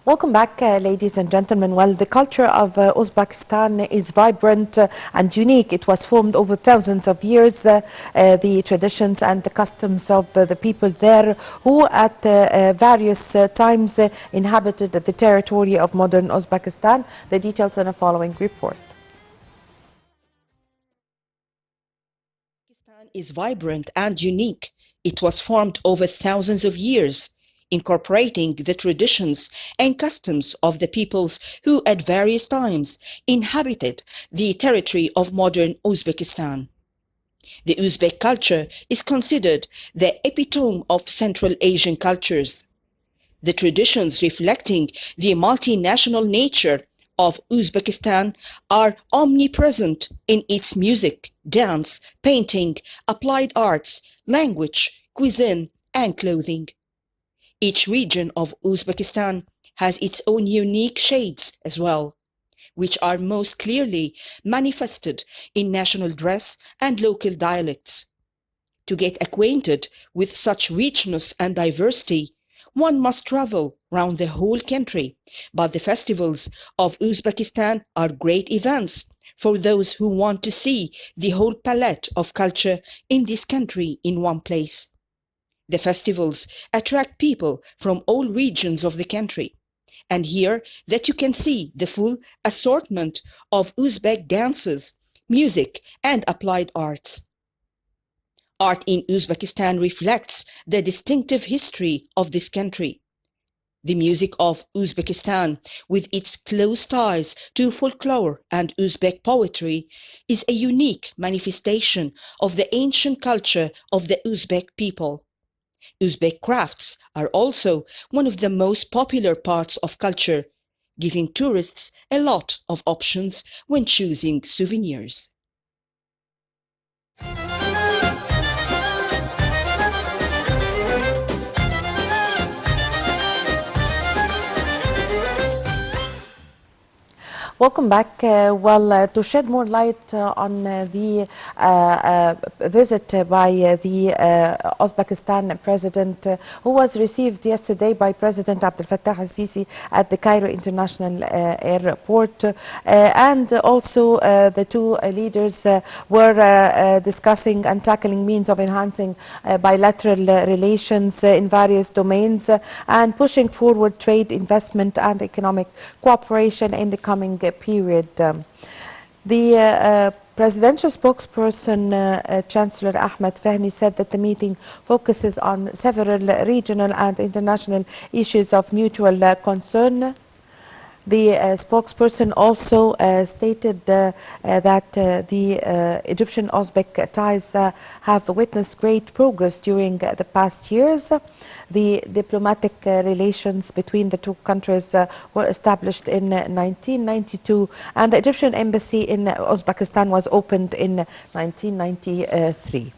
Welcome back, ladies and gentlemen. Well, the culture of Uzbekistan is vibrant and unique. It was formed over thousands of years. The traditions and the customs of the people there who at various times inhabited the territory of modern Uzbekistan. The details in the following report. Uzbekistan is vibrant and unique. It was formed over thousands of years, incorporating the traditions and customs of the peoples who at various times inhabited the territory of modern Uzbekistan. The Uzbek culture is considered the epitome of Central Asian cultures. The traditions reflecting the multinational nature of Uzbekistan are omnipresent in its music, dance, painting, applied arts, language, cuisine, and clothing. Each region of Uzbekistan has its own unique shades as well, which are most clearly manifested in national dress and local dialects. To get acquainted with such richness and diversity, one must travel round the whole country, but the festivals of Uzbekistan are great events for those who want to see the whole palette of culture in this country in one place. The festivals attract people from all regions of the country, and here that you can see the full assortment of Uzbek dances, music, and applied arts. Art in Uzbekistan reflects the distinctive history of this country. The music of Uzbekistan, with its close ties to folklore and Uzbek poetry, is a unique manifestation of the ancient culture of the Uzbek people. Uzbek crafts are also one of the most popular parts of culture, giving tourists a lot of options when choosing souvenirs. Welcome back. To shed more light on the visit by the Uzbekistan president, who was received yesterday by President Abdel Fattah al-Sisi at the Cairo International Airport, and also the two leaders were discussing and tackling means of enhancing bilateral relations in various domains and pushing forward trade, investment, and economic cooperation in the coming period. The presidential spokesperson, Chancellor Ahmed Fahmy, said that the meeting focuses on several regional and international issues of mutual concern. The spokesperson also stated that the Egyptian-Uzbek ties have witnessed great progress during the past years. The diplomatic relations between the two countries were established in 1992, and the Egyptian embassy in Uzbekistan was opened in 1993.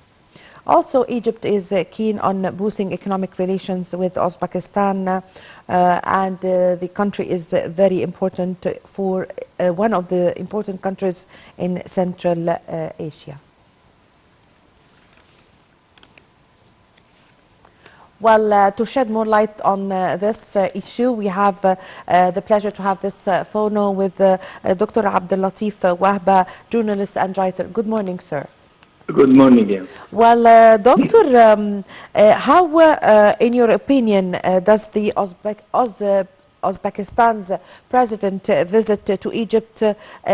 Also, Egypt is keen on boosting economic relations with Uzbekistan, and the country is very important for one of the important countries in Central Asia. Well, to shed more light on this issue, we have the pleasure to have this phono with Dr. Abdel Latif Wahba, journalist and writer. Good morning, sir. Good morning, yeah. Well, Doctor, how, in your opinion, does the Uzbekistan's president visit to Egypt,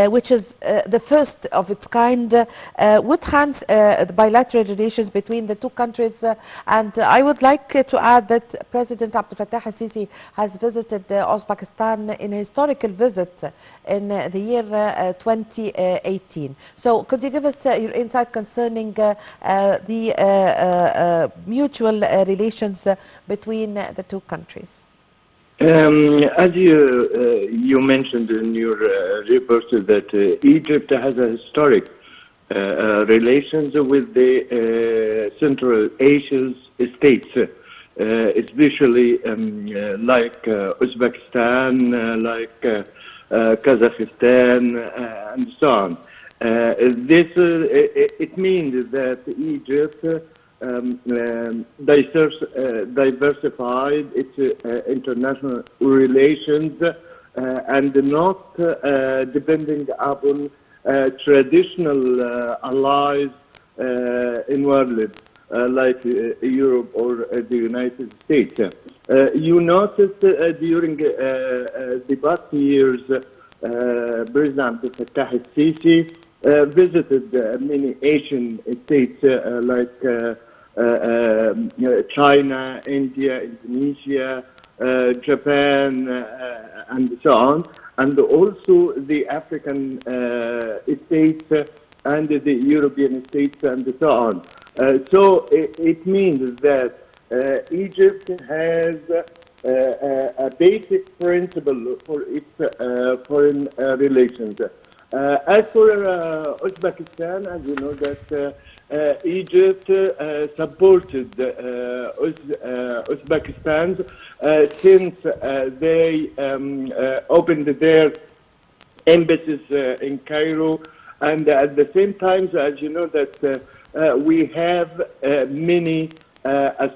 which is the first of its kind, would enhance the bilateral relations between the two countries? And I would like to add that President Abdel Fattah al-Sisi has visited Uzbekistan in a historical visit in the year 2018. So could you give us your insight concerning the mutual relations between the two countries? As you mentioned in your report, that Egypt has a historic relations with the Central Asian states, especially like Uzbekistan, like Kazakhstan, and so on. It means that Egypt diversified its international relations and not depending upon traditional allies in world like Europe or the United States. You noticed during the past years, President Fattah al-Sisi visited many Asian states like China, India, Indonesia, Japan, and so on, and also the African states and the European states and so on. So it means that Egypt has a basic principle for its foreign relations. As for Uzbekistan, as you know that Egypt supported Uzbekistan since they opened their embassies in Cairo, and at the same time, as you know that we have many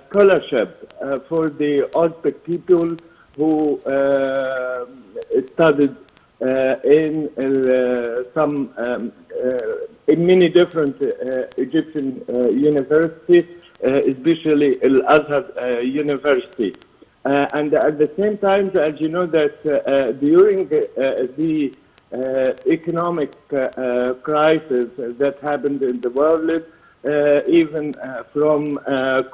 scholarship for the Uzbek people who studied in some in many different Egyptian universities, especially Al Azhar University. And at the same time, as you know that during the economic crisis that happened in the world, even from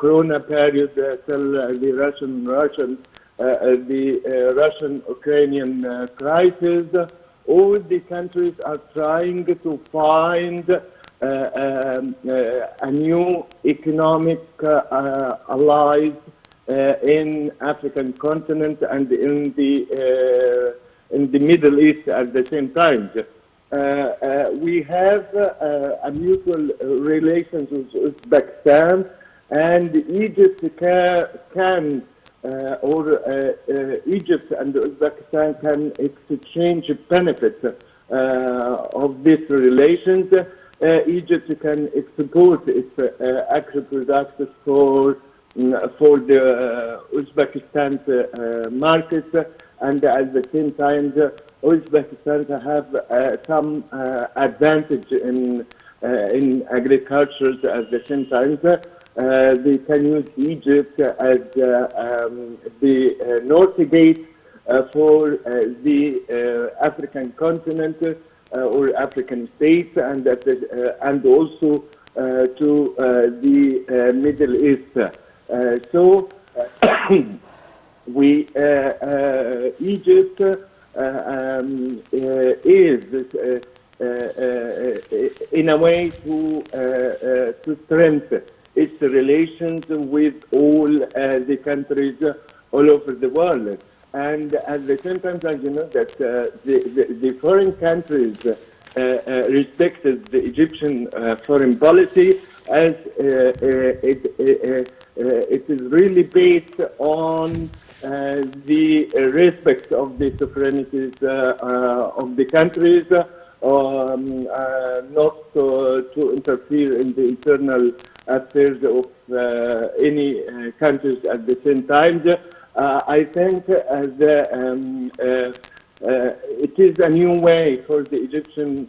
Corona period till the Russian-Ukrainian crisis, all the countries are trying to find a new economic allies in African continent and in the Middle East at the same time. We have a mutual relations with Uzbekistan, and Egypt can Egypt and Uzbekistan can exchange benefits of these relations. Egypt can export its agri products for the Uzbekistan market, and at the same time, Uzbekistan have some advantage in agriculture. At the same time, they can use Egypt as the north gate for the African continent or African states, and also to the Middle East. So Egypt is in a way to strengthen its relations with all the countries all over the world. And at the same time, as you know, that the foreign countries respected the Egyptian foreign policy, as it is really based on the respect of the sovereignties of the countries, not to interfere in the internal affairs of any countries at the same time. I think it is a new way for the Egyptian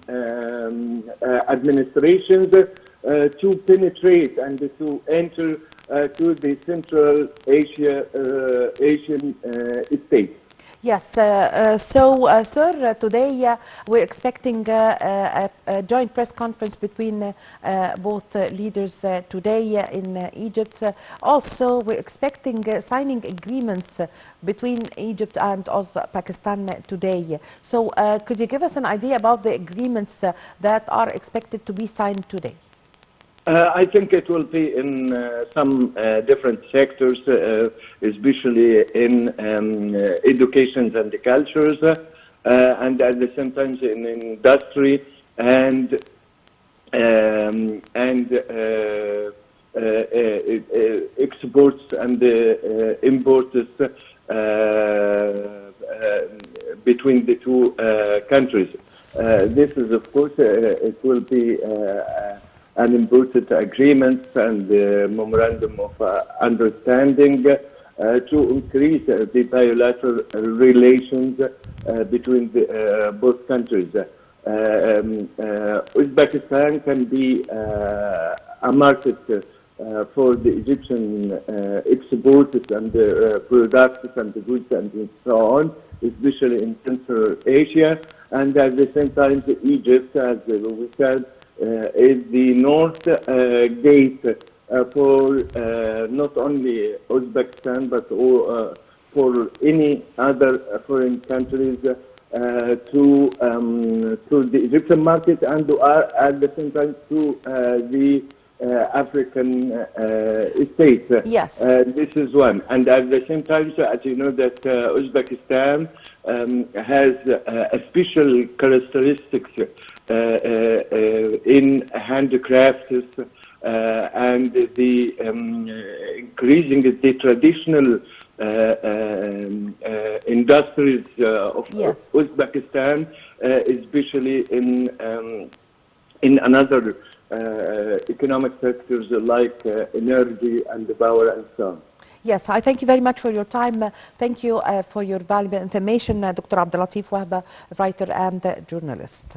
administrations to penetrate and to enter to the Central Asian states. Yes, sir, today we're expecting a joint press conference between both leaders today in Egypt. Also, we're expecting signing agreements between Egypt and Uzbekistan today. So, could you give us an idea about the agreements that are expected to be signed today? I think it will be in some different sectors, especially in education and the cultures, and at the same time in industry and exports and imports between the two countries. This is, of course, it will be and important agreements and memorandum of understanding to increase the bilateral relations between both countries. Uzbekistan can be a market for the Egyptian exports and products and the goods and so on, especially in Central Asia. And at the same time, Egypt, as we said, is the north gate for not only Uzbekistan, but for any other foreign countries to the Egyptian market and at the same time to the African states. Yes. This is one. And at the same time, so as you know, that Uzbekistan has a special characteristics in handicrafts and the increasing the traditional industries of Yes. Uzbekistan, especially in another economic sectors like energy and power and so on. Yes, I thank you very much for your time. Thank you for your valuable information, Dr. Latif Wahba, writer and journalist.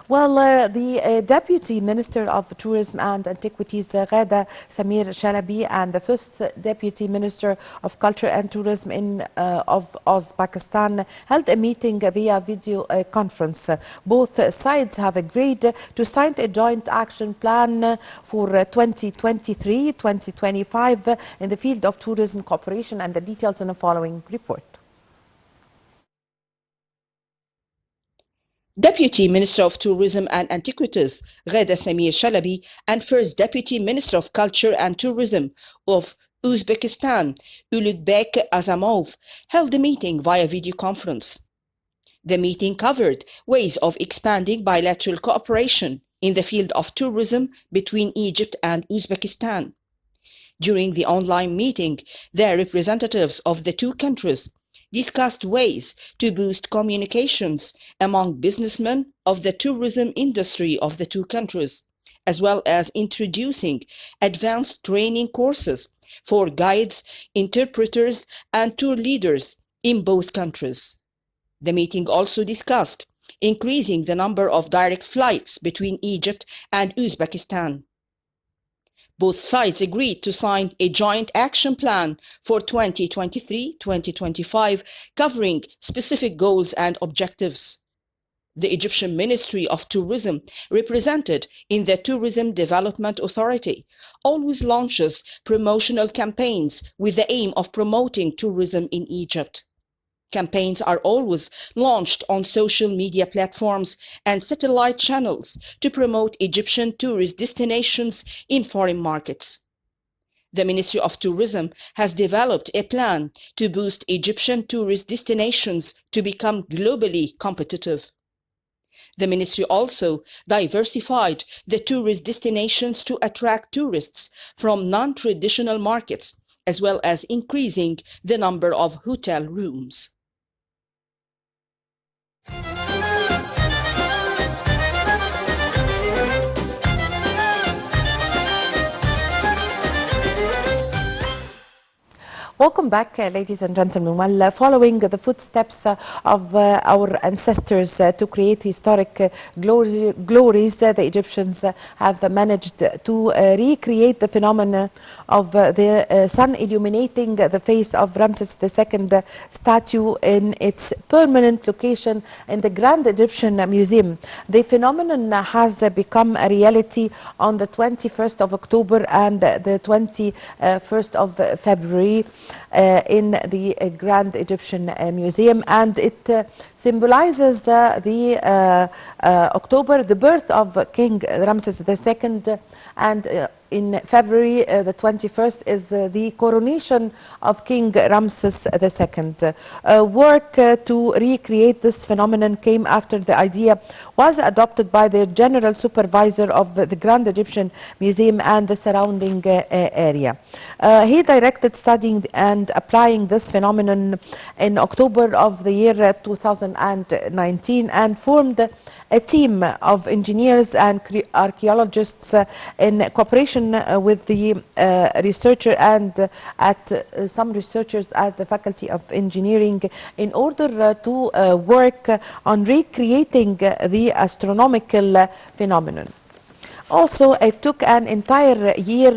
Well, the Deputy Minister of Tourism and Antiquities, Ghada Samir Shalabi, and the first Deputy Minister of Culture and Tourism of Uzbekistan held a meeting via video conference. Both sides have agreed to sign a joint action plan for 2023-2025 in the field of tourism cooperation, and the details in the following report. Deputy Minister of Tourism and Antiquities, Ghada Samir Shalabi, and First Deputy Minister of Culture and Tourism of Uzbekistan, Ulugбек Azamov, held the meeting via video conference. The meeting covered ways of expanding bilateral cooperation in the field of tourism between Egypt and Uzbekistan. During the online meeting, the representatives of the two countries discussed ways to boost communications among businessmen of the tourism industry of the two countries, as well as introducing advanced training courses for guides, interpreters, and tour leaders in both countries. The meeting also discussed increasing the number of direct flights between Egypt and Uzbekistan. Both sides agreed to sign a joint action plan for 2023-2025 covering specific goals and objectives. The Egyptian Ministry of Tourism, represented in the Tourism Development Authority, always launches promotional campaigns with the aim of promoting tourism in Egypt. Campaigns are always launched on social media platforms and satellite channels to promote Egyptian tourist destinations in foreign markets. The Ministry of Tourism has developed a plan to boost Egyptian tourist destinations to become globally competitive. The ministry also diversified the tourist destinations to attract tourists from non-traditional markets, as well as increasing the number of hotel rooms. Welcome back, ladies and gentlemen. Well, following the footsteps of our ancestors to create historic glories, the Egyptians have managed to recreate the phenomenon of the sun illuminating the face of Ramses II statue in its permanent location in the Grand Egyptian Museum. The phenomenon has become a reality on the 21st of October and the 21st of February. In the Grand Egyptian Museum, and it symbolizes the October, the birth of King Ramses II, and in February the 21st is the coronation of King Ramses II. Work to recreate this phenomenon came after the idea was adopted by the general supervisor of the Grand Egyptian Museum and the surrounding area. He directed studying and applying this phenomenon in October of the year 2019 and formed a team of engineers and archaeologists in cooperation with the researcher and some researchers at the Faculty of Engineering in order to work on recreating the astronomical phenomenon. Also, it took an entire year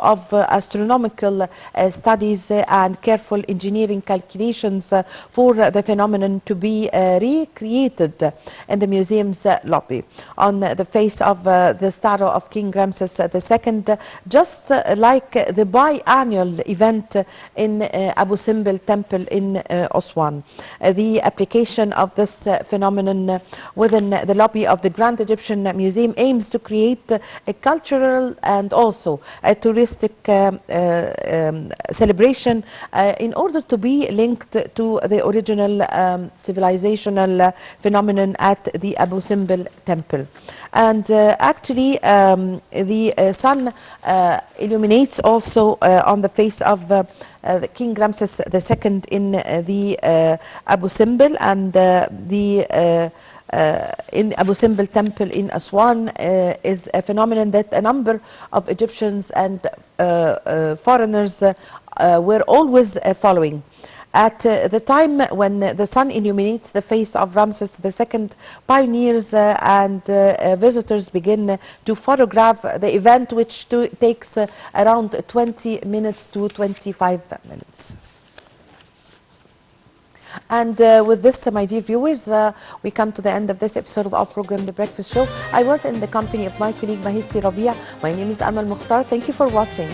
of astronomical studies and careful engineering calculations for the phenomenon to be recreated in the museum's lobby. On the face of the statue of King Ramses II, just like the biannual event in Abu Simbel Temple in Aswan. The application of this phenomenon within the lobby of the Grand Egyptian Museum aims to create a cultural and also a touristic celebration in order to be linked to the original civilizational phenomenon at the Abu Simbel Temple. And actually the sun illuminates also on the face of the King Ramses II in the Abu Simbel, and in Abu Simbel Temple in Aswan is a phenomenon that a number of Egyptians and foreigners were always following. At the time when the sun illuminates the face of Ramses II, pioneers and visitors begin to photograph the event, which takes around 20 minutes to 25 minutes. And with this, my dear viewers, we come to the end of this episode of our program, The Breakfast Show. I was in the company of my colleague Mahisti Rabia. My name is Amal Mukhtar. Thank you for watching.